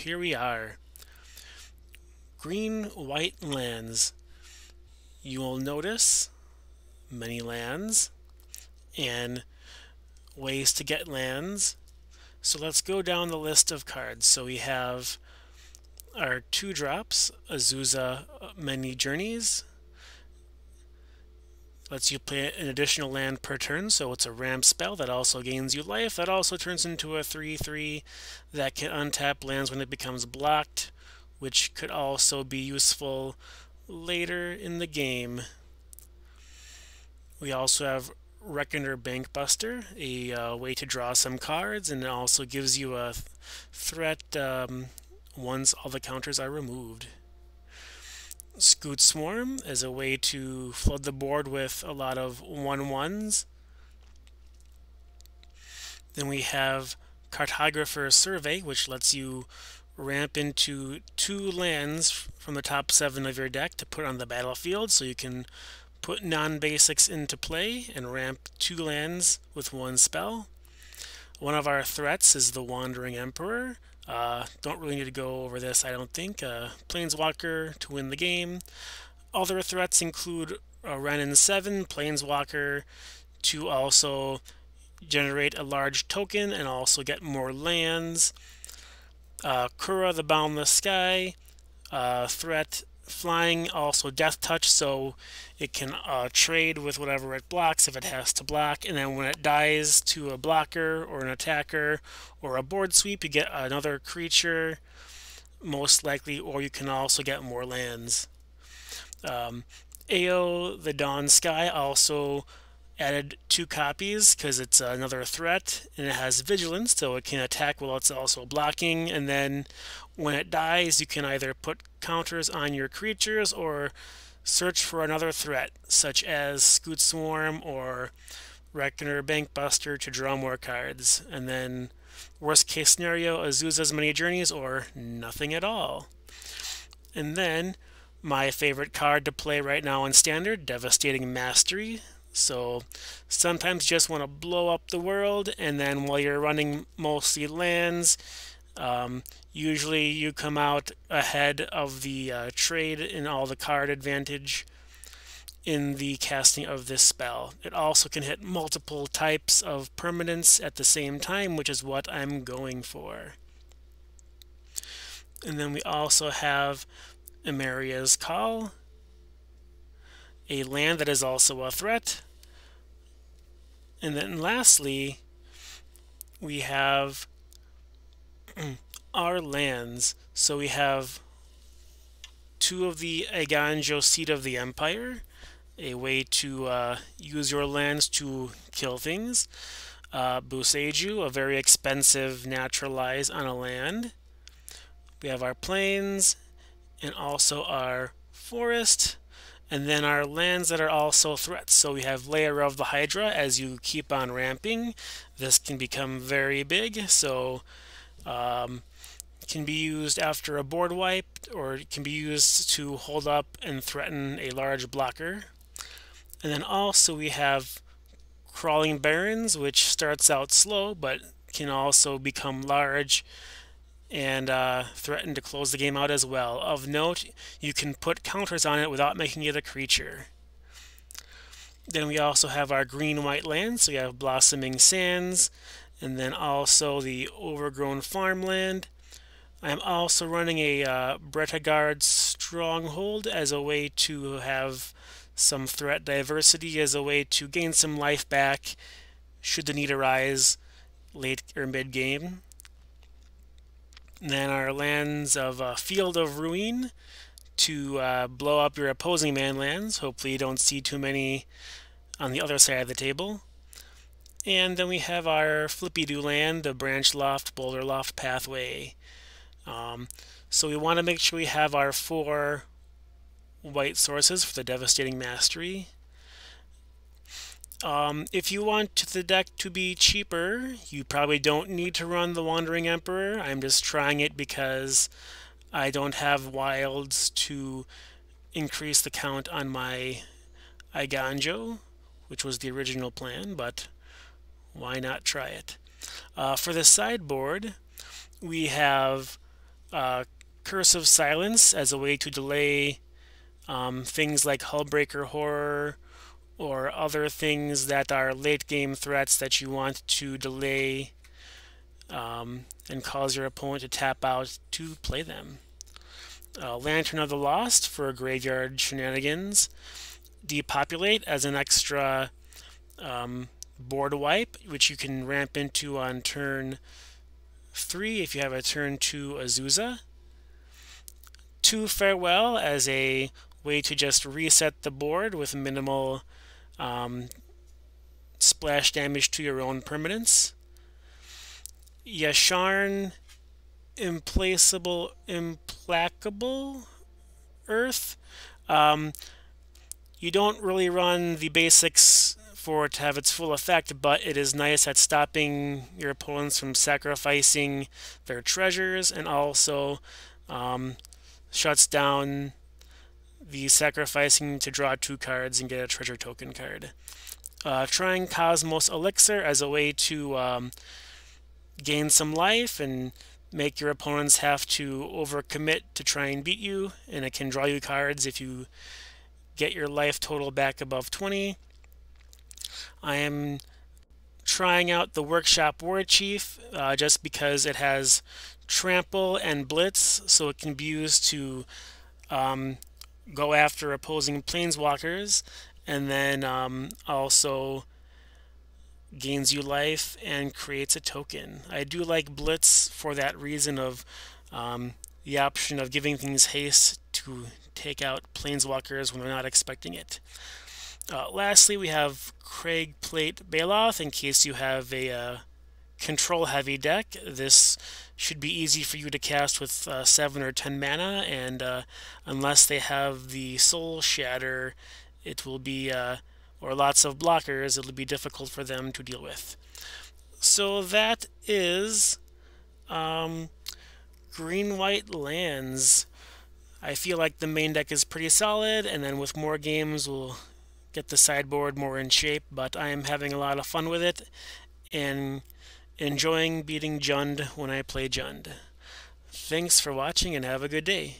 here we are. Green, white lands. You will notice many lands and ways to get lands. So let's go down the list of cards. So we have our 2 drops, Azusa Many Journeys. Lets you play an additional land per turn, so it's a ramp spell that also gains you life. That also turns into a 3/3 that can untap lands when it becomes blocked, which could also be useful later in the game. We also have Reckoner Bankbuster, a way to draw some cards, and it also gives you a threat once all the counters are removed. Scoot Swarm as a way to flood the board with a lot of 1/1s. Then we have Cartographer Survey, which lets you ramp into 2 lands from the top 7 of your deck to put on the battlefield, so you can put non-basics into play and ramp 2 lands with 1 spell. One of our threats is the Wandering Emperor. Don't really need to go over this, I don't think. Planeswalker to win the game. Other threats include Renin 7, Planeswalker, to also generate a large token and also get more lands. Kura the Boundless Sky, threat flying, also death touch, so it can trade with whatever it blocks if it has to block, and then when it dies to a blocker or an attacker or a board sweep, you get another creature most likely, or you can also get more lands. Ao the Dawn Sky also added 2 copies because it's another threat, and it has vigilance, so it can attack while it's also blocking, and then when it dies you can either put counters on your creatures or search for another threat such as Scoot Swarm or Reckoner Bankbuster to draw more cards, and then worst case scenario, Azusa's Many Journeys or nothing at all. And then my favorite card to play right now in Standard, Devastating Mastery. So sometimes you just want to blow up the world, and then while you're running mostly lands, usually you come out ahead of the trade in all the card advantage in the casting of this spell. It also can hit multiple types of permanents at the same time, which is what I'm going for. And then we also have Emeria's Call, a land that is also a threat. And then lastly, we have our lands. So we have 2 of the Eiganjo Seat of the Empire, a way to use your lands to kill things. Buseju, a very expensive naturalize on a land. We have our plains and also our forest, and then our lands that are also threats. So we have Lair of the Hydra. As you keep on ramping, this can become very big, so can be used after a board wipe, or it can be used to hold up and threaten a large blocker. And then also we have Crawling Barrens, which starts out slow but can also become large and threaten to close the game out as well. Of note, you can put counters on it without making it a creature. Then we also have our green-white lands, so we have Blossoming Sands, and then also the Overgrown Farmland. I'm also running a Bretagard Stronghold as a way to have some threat diversity, as a way to gain some life back should the need arise late or mid-game. And then our lands of Field of Ruin to blow up your opposing man lands. Hopefully you don't see too many on the other side of the table. And then we have our Flippy-Doo land, the Branch Loft, Boulder Loft pathway. So we want to make sure we have our 4 white sources for the Devastating Mastery. If you want the deck to be cheaper, you probably don't need to run the Wandering Emperor. I'm just trying it because I don't have wilds to increase the count on my Eiganjo, which was the original plan, but why not try it? For the sideboard, we have uh, Curse of Silence as a way to delay things like Hullbreaker Horror or other things that are late game threats that you want to delay and cause your opponent to tap out to play them. Lantern of the Lost for graveyard shenanigans. Depopulate as an extra board wipe, which you can ramp into on turn 3 if you have a turn 2 Azusa. 2 Farewell as a way to just reset the board with minimal splash damage to your own permanents. Yasharn Implacable Earth. You don't really run the basics for it to have its full effect, but it is nice at stopping your opponents from sacrificing their treasures, and also shuts down the sacrificing to draw 2 cards and get a treasure token card. Trying Cosmos Elixir as a way to gain some life and make your opponents have to overcommit to try and beat you, and it can draw you cards if you get your life total back above 20. I am trying out the Workshop War Chief just because it has Trample and Blitz, so it can be used to go after opposing planeswalkers, and then also gains you life and creates a token. I do like Blitz for that reason of the option of giving things haste to take out planeswalkers when they're not expecting it. Lastly, we have Craig Plate Baloth in case you have a control heavy deck. This should be easy for you to cast with 7 or 10 mana, and unless they have the Soul Shatter, it will be, or lots of blockers, it'll be difficult for them to deal with. So that is green-white lands. I feel like the main deck is pretty solid, and then with more games we'll get the sideboard more in shape, but I am having a lot of fun with it and enjoying beating Jund when I play Jund. Thanks for watching and have a good day.